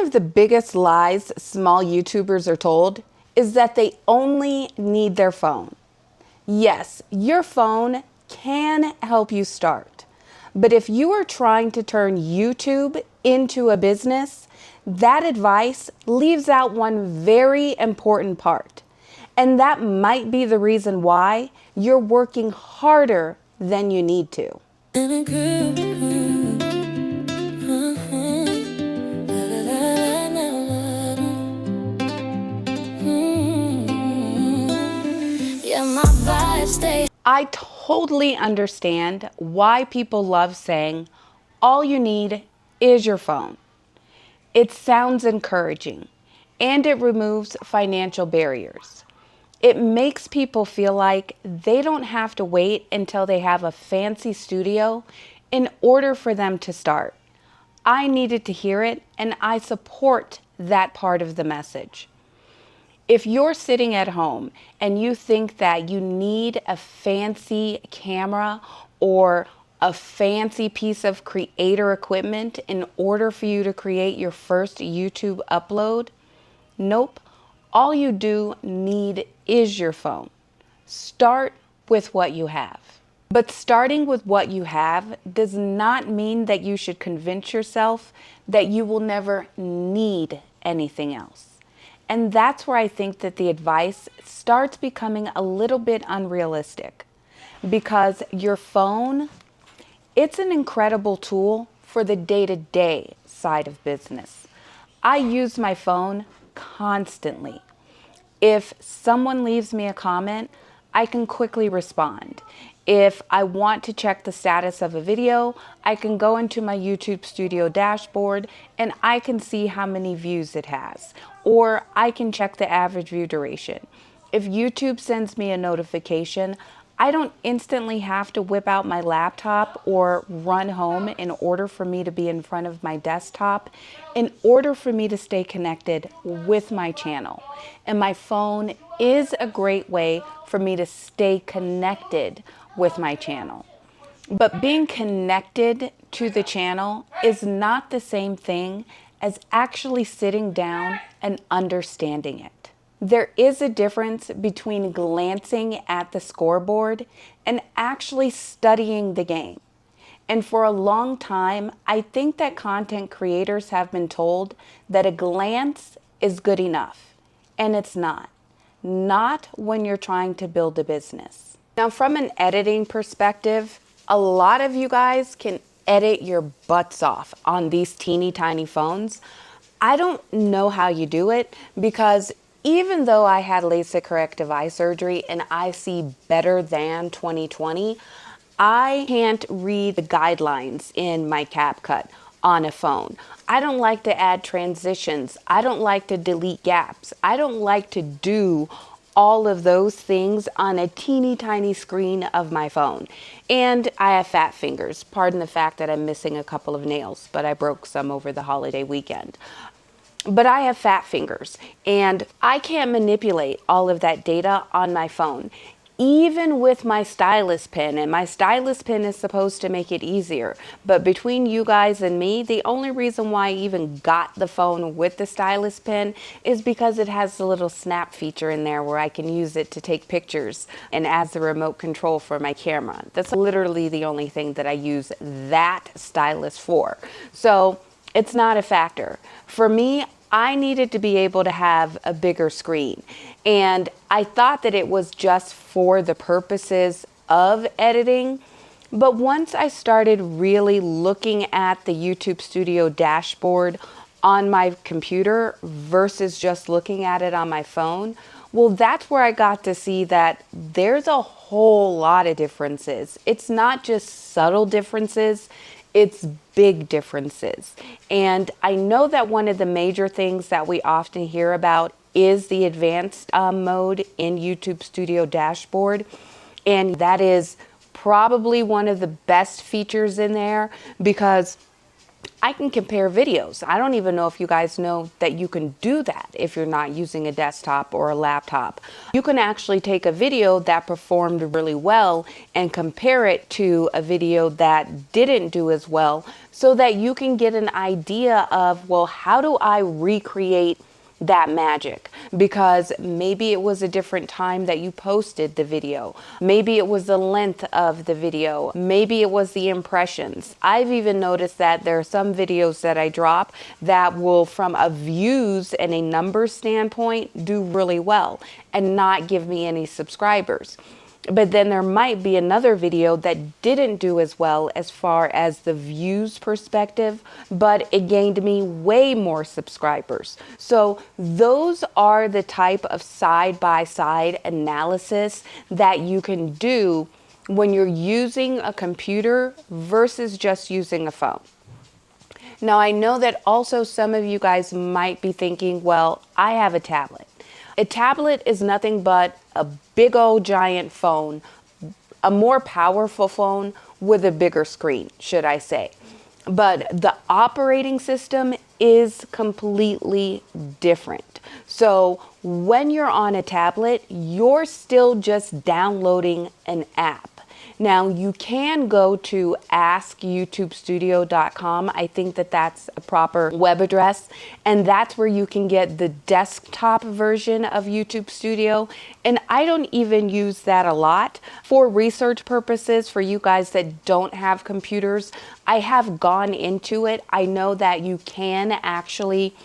of the biggest lies small YouTubers are told is that they only need their phone. Yes, your phone can help you start. But if you are trying to turn YouTube into a business, that advice leaves out one very important part. And that might be the reason why you're working harder than you need to. I totally understand why people love saying, all you need is your phone. It sounds encouraging, and it removes financial barriers. It makes people feel like they don't have to wait until they have a fancy studio in order for them to start. I needed to hear it, and I support that part of the message. If you're sitting at home and you think that you need a fancy camera or a fancy piece of creator equipment in order for you to create your first YouTube upload, nope. All you do need is your phone. Start with what you have. But starting with what you have does not mean that you should convince yourself that you will never need anything else. And that's where I think that the advice starts becoming a little bit unrealistic, because your phone, it's an incredible tool for the day-to-day side of business. I use my phone constantly. If someone leaves me a comment, I can quickly respond. If I want to check the status of a video, I can go into my YouTube Studio dashboard and I can see how many views it has, or I can check the average view duration. If YouTube sends me a notification, I don't instantly have to whip out my laptop or run home in order for me to be in front of my desktop in order for me to stay connected with my channel. And my phone is a great way for me to stay connected with my channel. But being connected to the channel is not the same thing as actually sitting down and understanding it. There is a difference between glancing at the scoreboard and actually studying the game. And for a long time, I think that content creators have been told that a glance is good enough. And it's not. Not when you're trying to build a business. Now, from an editing perspective, a lot of you guys can edit your butts off on these teeny tiny phones. I don't know how you do it, because even though I had LASIK corrective eye surgery and I see better than 20/20, I can't read the guidelines in my CapCut on a phone. I don't like to add transitions. I don't like to delete gaps. I don't like to do all of those things on a teeny tiny screen of my phone. And I have fat fingers. Pardon the fact that I'm missing a couple of nails, but I broke some over the holiday weekend. But I have fat fingers and I can't manipulate all of that data on my phone, even with my stylus pen. And my stylus pen is supposed to make it easier. But between you guys and me, the only reason why I even got the phone with the stylus pen is because it has the little snap feature in there where I can use it to take pictures and as the remote control for my camera. That's literally the only thing that I use that stylus for. So it's not a factor. For me, I needed to be able to have a bigger screen. And I thought that it was just for the purposes of editing. But once I started really looking at the YouTube Studio dashboard on my computer versus just looking at it on my phone, well, that's where I got to see that there's a whole lot of differences. It's not just subtle differences. It's big differences. And I know that one of the major things that we often hear about is the advanced mode in YouTube Studio dashboard. And that is probably one of the best features in there, because I can compare videos. I don't even know if you guys know that you can do that if you're not using a desktop or a laptop. You can actually take a video that performed really well and compare it to a video that didn't do as well so that you can get an idea of, well, how do I recreate that magic? Because maybe it was a different time that you posted the video. Maybe it was the length of the video. Maybe it was the impressions. I've even noticed that there are some videos that I drop that will, from a views and a numbers standpoint, do really well and not give me any subscribers. But then there might be another video that didn't do as well as far as the views perspective, but it gained me way more subscribers. So those are the type of side-by-side analysis that you can do when you're using a computer versus just using a phone. Now, I know that also some of you guys might be thinking, well, I have a tablet. A tablet is nothing but a big old giant phone, a more powerful phone with a bigger screen, should I say. But the operating system is completely different. So when you're on a tablet, you're still just downloading an app. Now, you can go to askYouTubeStudio.com. I think that that's a proper web address, and that's where you can get the desktop version of YouTube Studio. And I don't even use that a lot. For research purposes, for you guys that don't have computers, I have gone into it. I know that you can actually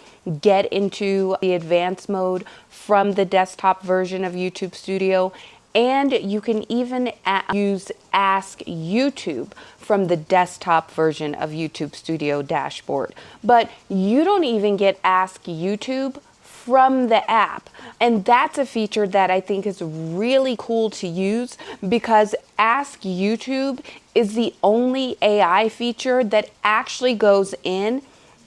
get into the advanced mode from the desktop version of YouTube Studio. And you can even use Ask YouTube from the desktop version of YouTube Studio dashboard. But you don't even get Ask YouTube from the app. And that's a feature that I think is really cool to use, because Ask YouTube is the only AI feature that actually goes in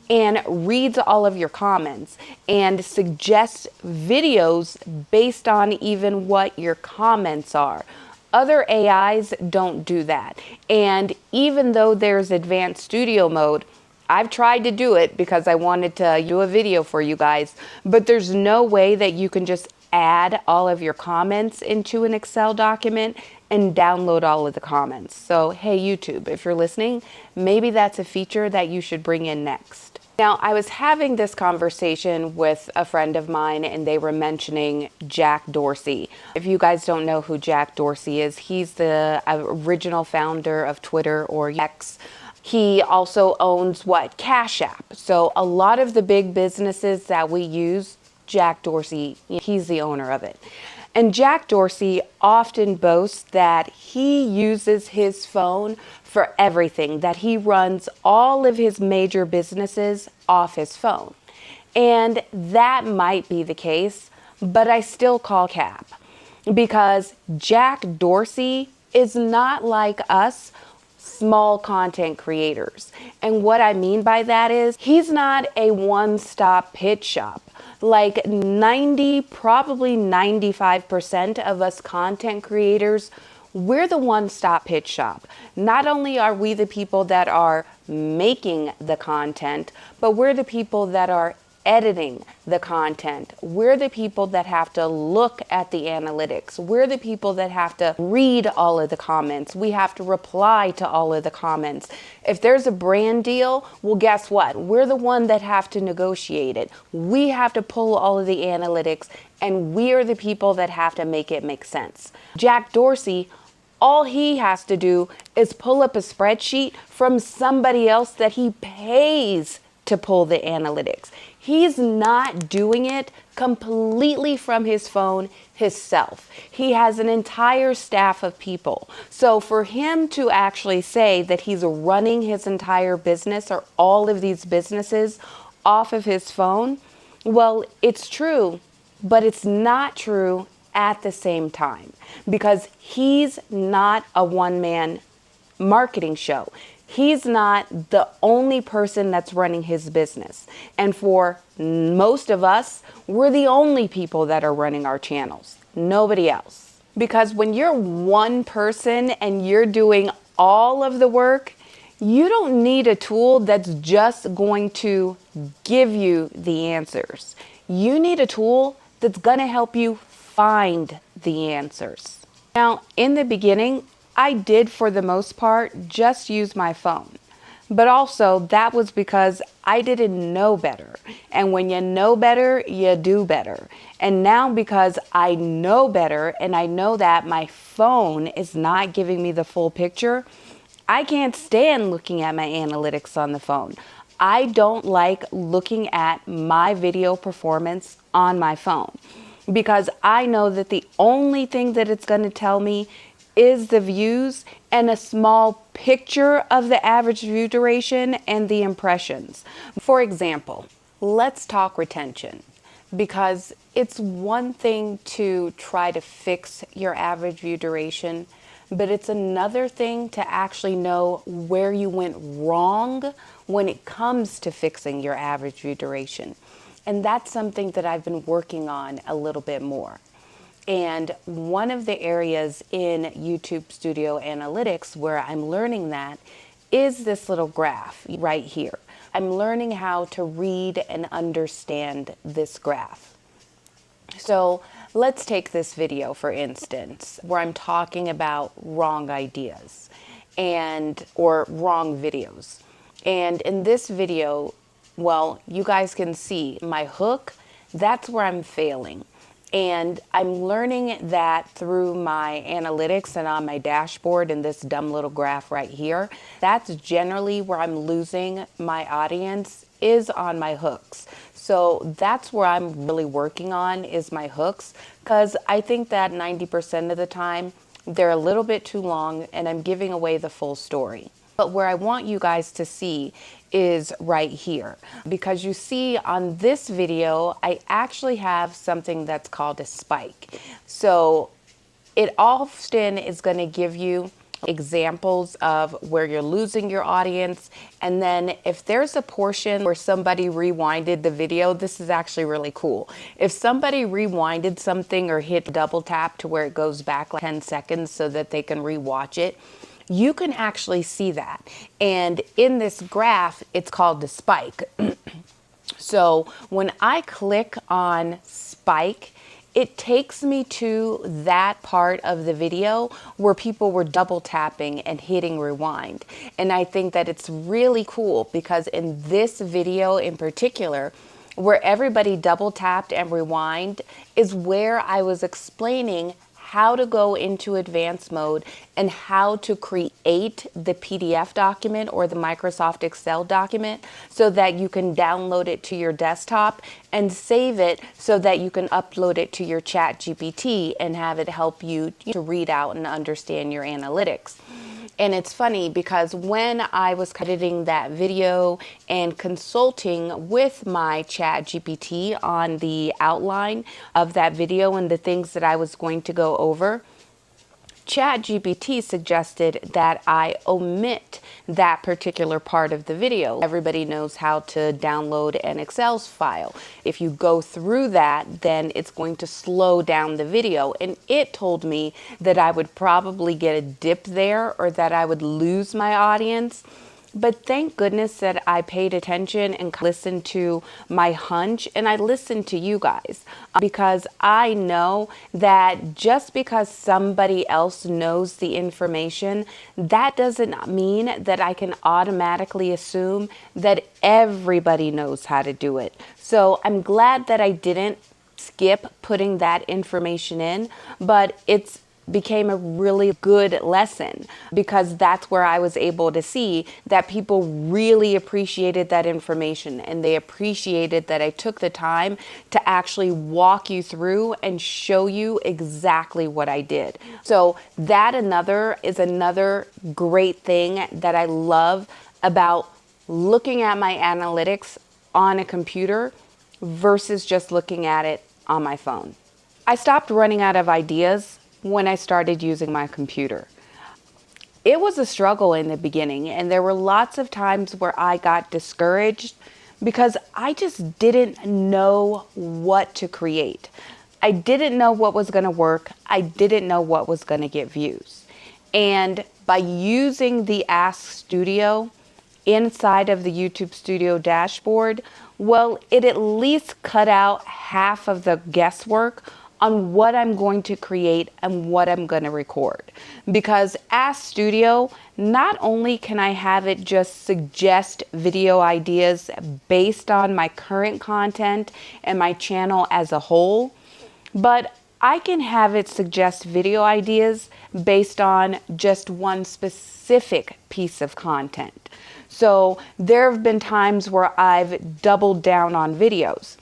and reads all of your comments and suggests videos based on even what your comments are. Other AIs don't do that. And even though there's advanced studio mode, I've tried to do it because I wanted to do a video for you guys, but there's no way that you can just add all of your comments into an Excel document and download all of the comments. So, hey YouTube, if you're listening, maybe that's a feature that you should bring in next. Now, I was having this conversation with a friend of mine, and they were mentioning Jack Dorsey. If you guys don't know who Jack Dorsey is, he's the original founder of Twitter, or X. He also owns Cash App. So a lot of the big businesses that we use, Jack Dorsey, he's the owner of it. And Jack Dorsey often boasts that he uses his phone for everything, that he runs all of his major businesses off his phone. And that might be the case, but I still call cap, because Jack Dorsey is not like us small content creators. And what I mean by that is, he's not a one-stop pitch shop. Like probably 95% of us content creators, we're the one-stop pitch shop. Not only are we the people that are making the content, but we're the people that are editing the content. We're the people that have to look at the analytics. We're the people that have to read all of the comments. We have to reply to all of the comments. If there's a brand deal, well, guess what? We're the one that have to negotiate it. We have to pull all of the analytics, and we're the people that have to make it make sense. Jack Dorsey, all he has to do is pull up a spreadsheet from somebody else that he pays to pull the analytics. He's not doing it completely from his phone himself. He has an entire staff of people. So for him to actually say that he's running his entire business or all of these businesses off of his phone, well, it's true, but it's not true at the same time, because he's not a one-man marketing show. He's not the only person that's running his business. And for most of us, we're the only people that are running our channels, nobody else. Because when you're one person and you're doing all of the work, You don't need a tool that's just going to give you the answers. You need a tool that's going to help you find the answers. Now, in the beginning, I did for the most part just use my phone. But also, that was because I didn't know better. And when you know better, you do better. And now, because I know better and I know that my phone is not giving me the full picture, I can't stand looking at my analytics on the phone. I don't like looking at my video performance on my phone because I know that the only thing that it's going to tell me is the views and a small picture of the average view duration and the impressions. For example, let's talk retention, because it's one thing to try to fix your average view duration, but it's another thing to actually know where you went wrong when it comes to fixing your average view duration. And that's something that I've been working on a little bit more. And one of the areas in YouTube Studio Analytics where I'm learning that is this little graph right here. I'm learning how to read and understand this graph. So let's take this video, for instance, where I'm talking about wrong ideas or wrong videos. And in this video, well, you guys can see my hook, that's where I'm failing. And I'm learning that through my analytics and on my dashboard in this dumb little graph right here. That's generally where I'm losing my audience, is on my hooks. So that's where I'm really working on, is my hooks, because I think that 90% of the time they're a little bit too long and I'm giving away the full story. But where I want you guys to see is right here, because you see on this video, I actually have something that's called a spike. So it often is going to give you examples of where you're losing your audience. And then if there's a portion where somebody rewinded the video, this is actually really cool. If somebody rewinded something or hit double tap to where it goes back like 10 seconds so that they can rewatch it, you can actually see that. And in this graph, it's called the spike. So when I click on spike, it takes me to that part of the video where people were double tapping and hitting rewind. And I think that it's really cool because in this video in particular, where everybody double tapped and rewind, is where I was explaining how to go into advanced mode and how to create the PDF document or the Microsoft Excel document so that you can download it to your desktop and save it so that you can upload it to your Chat GPT and have it help you to read out and understand your analytics. And it's funny because when I was editing that video and consulting with my Chat GPT on the outline of that video and the things that I was going to go over, Chat GPT suggested that I omit that particular part of the video. Everybody knows how to download an Excel file. If you go through that, then it's going to slow down the video. And it told me that I would probably get a dip there or that I would lose my audience. But thank goodness that I paid attention and listened to my hunch, and I listened to you guys, because I know that just because somebody else knows the information, that doesn't mean that I can automatically assume that everybody knows how to do it. So I'm glad that I didn't skip putting that information in, but it's became a really good lesson because that's where I was able to see that people really appreciated that information and they appreciated that I took the time to actually walk you through and show you exactly what I did. So that is another great thing that I love about looking at my analytics on a computer versus just looking at it on my phone. I stopped running out of ideas when I started using my computer. It was a struggle in the beginning, and there were lots of times where I got discouraged because I just didn't know what to create. I didn't know what was going to work. I didn't know what was going to get views. And by using the Ask Studio inside of the YouTube Studio dashboard, well, it at least cut out half of the guesswork on what I'm going to create and what I'm going to record. Because Ask Studio, not only can I have it just suggest video ideas based on my current content and my channel as a whole, but I can have it suggest video ideas based on just one specific piece of content. So there have been times where I've doubled down on videos.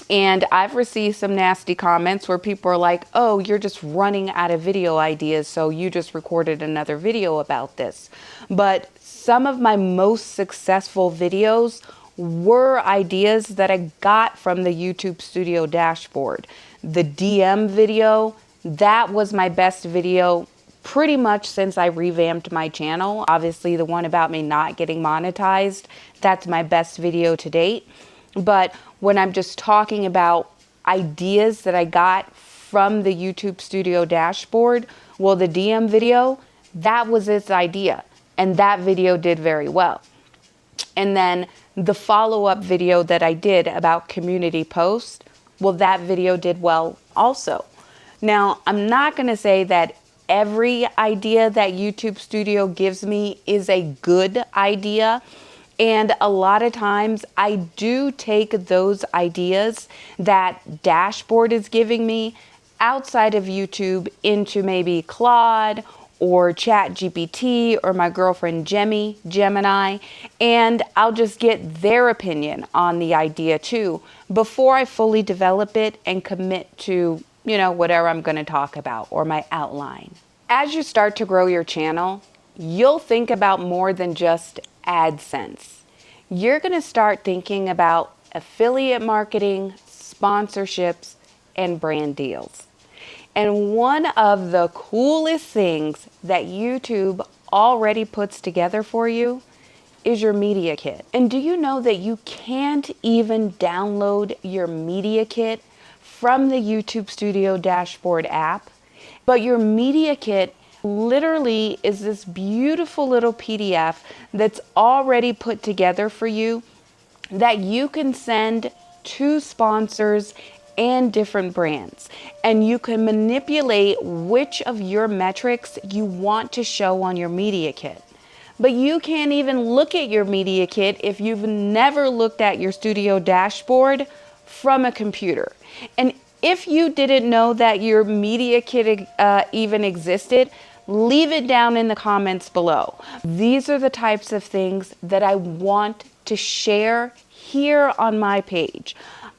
And I've received some nasty comments where people are like, oh, you're just running out of video ideas, so you just recorded another video about this. But some of my most successful videos were ideas that I got from the YouTube Studio dashboard. The DM video, that was my best video pretty much since I revamped my channel. Obviously, the one about me not getting monetized, that's my best video to date. But when I'm just talking about ideas that I got from the YouTube Studio dashboard, well, the DM video, that was its idea. And that video did very well. And then the follow-up video that I did about community posts, well, that video did well also. Now, I'm not going to say that every idea that YouTube Studio gives me is a good idea. And a lot of times I do take those ideas that dashboard is giving me outside of YouTube into maybe Claude or ChatGPT or my girlfriend Gemini, and I'll just get their opinion on the idea too before I fully develop it and commit to, whatever I'm going to talk about or my outline. As you start to grow your channel, you'll think about more than just AdSense. You're going to start thinking about affiliate marketing, sponsorships, and brand deals. And one of the coolest things that YouTube already puts together for you is your media kit. And do you know that you can't even download your media kit from the YouTube Studio dashboard app? But your media kit literally is this beautiful little PDF that's already put together for you that you can send to sponsors and different brands. And you can manipulate which of your metrics you want to show on your media kit. But you can't even look at your media kit if you've never looked at your studio dashboard from a computer. And if you didn't know that your media kit even existed, leave it down in the comments below. These are the types of things that I want to share here on my page.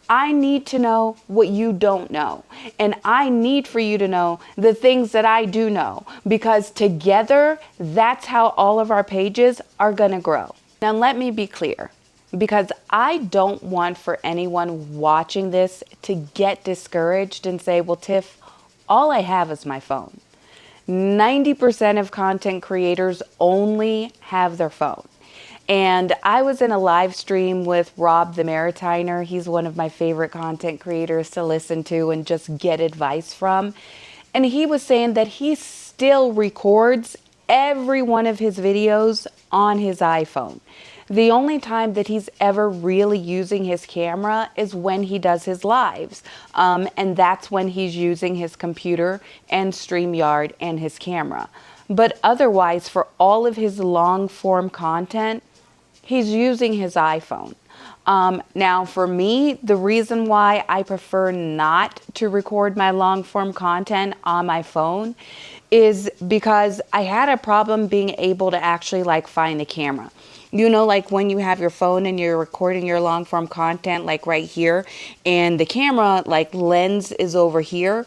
I need to know what you don't know. And I need for you to know the things that I do know, because together, that's how all of our pages are going to grow. Now, let me be clear, because I don't want for anyone watching this to get discouraged and say, well, Tiff, all I have is my phone. 90% of content creators only have their phone. And I was in a live stream with Rob the Maritiner. He's one of my favorite content creators to listen to and just get advice from. And he was saying that he still records every one of his videos on his iPhone. The only time that he's ever really using his camera is when he does his lives. And that's when he's using his computer and StreamYard and his camera. But otherwise, for all of his long form content, he's using his iPhone. Now, for me, the reason why I prefer not to record my long form content on my phone is because I had a problem being able to actually find the camera. When you have your phone and you're recording your long form content, right here, and the camera, lens is over here.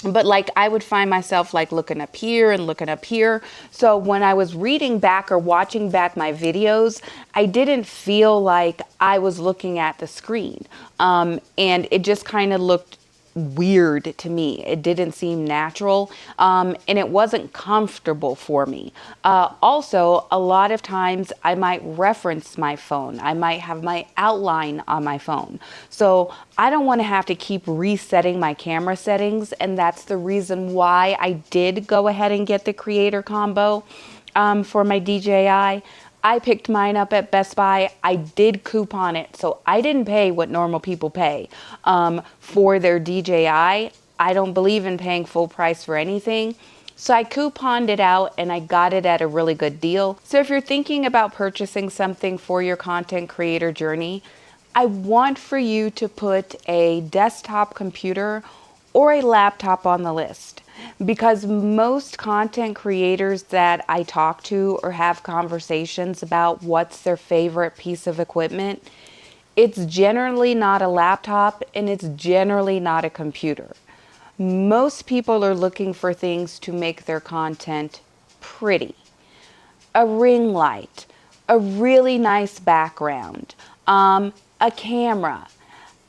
But I would find myself looking up here and looking up here. So when I was reading back or watching back my videos, I didn't feel like I was looking at the screen. And it just kind of looked weird to me. It didn't seem natural, and it wasn't comfortable for me. Also, a lot of times I might reference my phone. I might have my outline on my phone. So I don't want to have to keep resetting my camera settings, and that's the reason why I did go ahead and get the creator combo for my DJI. I picked mine up at Best Buy. I did coupon it, so I didn't pay what normal people pay for their DJI. I don't believe in paying full price for anything. So I couponed it out and I got it at a really good deal. So if you're thinking about purchasing something for your content creator journey, I want for you to put a desktop computer or a laptop on the list, because most content creators that I talk to or have conversations about what's their favorite piece of equipment, it's generally not a laptop and it's generally not a computer. Most people are looking for things to make their content pretty. A ring light, a really nice background, a camera,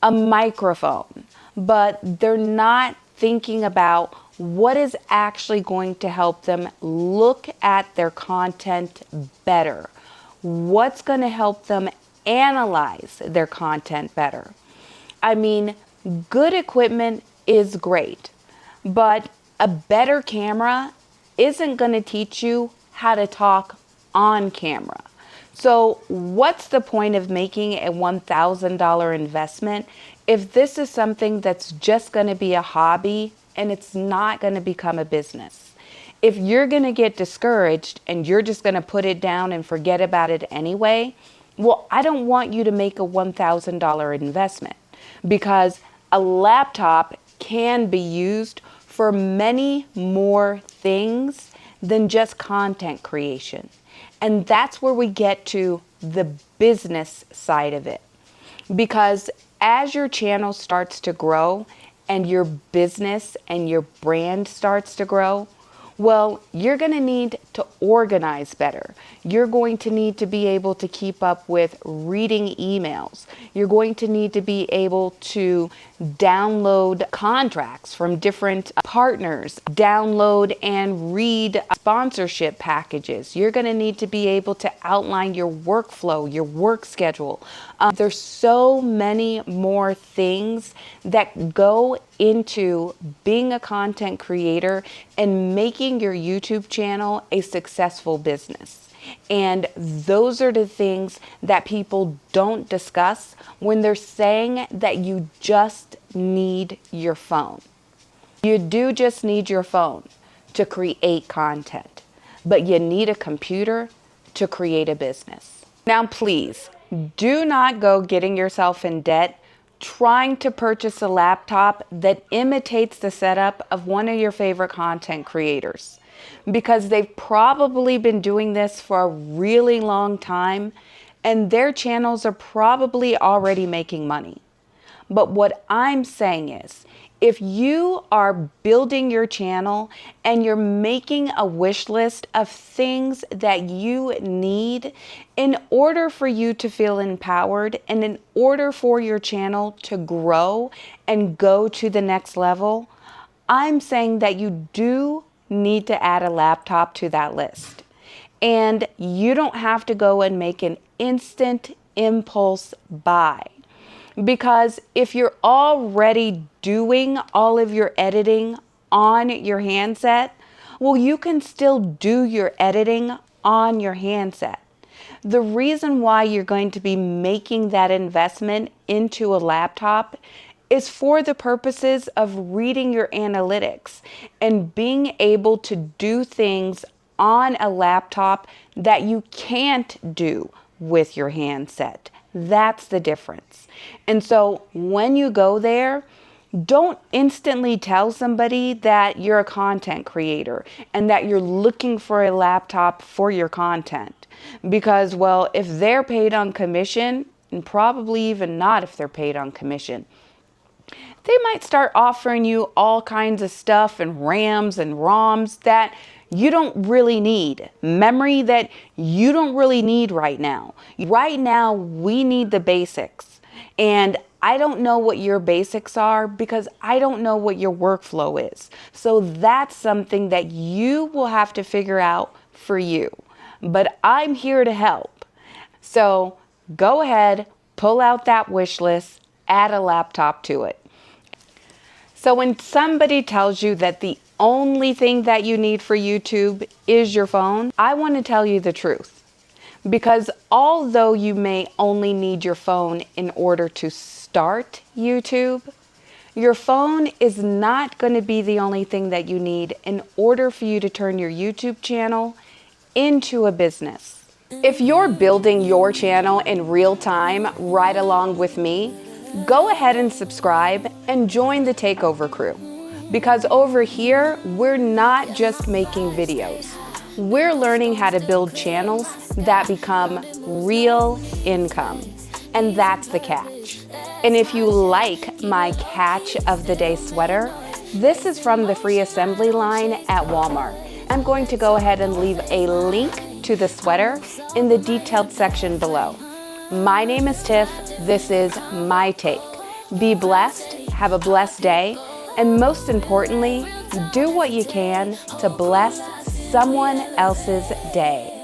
a microphone, but they're not thinking about what is actually going to help them look at their content better. What's going to help them analyze their content better. I mean, good equipment is great, but a better camera isn't going to teach you how to talk on camera. So what's the point of making a $1,000 investment if this is something that's just going to be a hobby and it's not going to become a business? If you're going to get discouraged and you're just going to put it down and forget about it anyway, well, I don't want you to make a $1,000 investment, because a laptop can be used for many more things than just content creation. And that's where we get to the business side of it. Because as your channel starts to grow and your business and your brand starts to grow, well, you're going to need to organize better. You're going to need to be able to keep up with reading emails. You're going to need to be able to download contracts from different partners, download and read sponsorship packages. You're going to need to be able to outline your workflow, your work schedule. There's so many more things that go into being a content creator and making your YouTube channel a successful business. And those are the things that people don't discuss when they're saying that you just need your phone. You do just need your phone to create content, but you need a computer to create a business. Now, please do not go getting yourself in debt trying to purchase a laptop that imitates the setup of one of your favorite content creators, because they've probably been doing this for a really long time and their channels are probably already making money. But what I'm saying is, if you are building your channel and you're making a wish list of things that you need in order for you to feel empowered and in order for your channel to grow and go to the next level, I'm saying that you do need to add a laptop to that list. And you don't have to go and make an instant impulse buy. Because if you're already doing all of your editing on your handset, well, you can still do your editing on your handset. The reason why you're going to be making that investment into a laptop is for the purposes of reading your analytics and being able to do things on a laptop that you can't do with your handset. That's the difference. And so when you go there, don't instantly tell somebody that you're a content creator and that you're looking for a laptop for your content. Because, well, if they're paid on commission, and probably even not if they're paid on commission, they might start offering you all kinds of stuff and RAMs and ROMs that you don't really need. Memory that you don't really need right now. Right now, we need the basics. And I don't know what your basics are because I don't know what your workflow is. So that's something that you will have to figure out for you. But I'm here to help. So go ahead, pull out that wish list, add a laptop to it. So when somebody tells you that the only thing that you need for YouTube is your phone, I want to tell you the truth. Because although you may only need your phone in order to start YouTube, your phone is not going to be the only thing that you need in order for you to turn your YouTube channel into a business. If you're building your channel in real time right along with me, go ahead and subscribe and join the takeover crew. Because over here, we're not just making videos. We're learning how to build channels that become real income. And that's the catch. And if you like my catch of the day sweater, this is from the free assembly line at Walmart. I'm going to go ahead and leave a link to the sweater in the detailed section below. My name is Tiff. This is my take. Be blessed, have a blessed day, and most importantly, do what you can to bless someone else's day.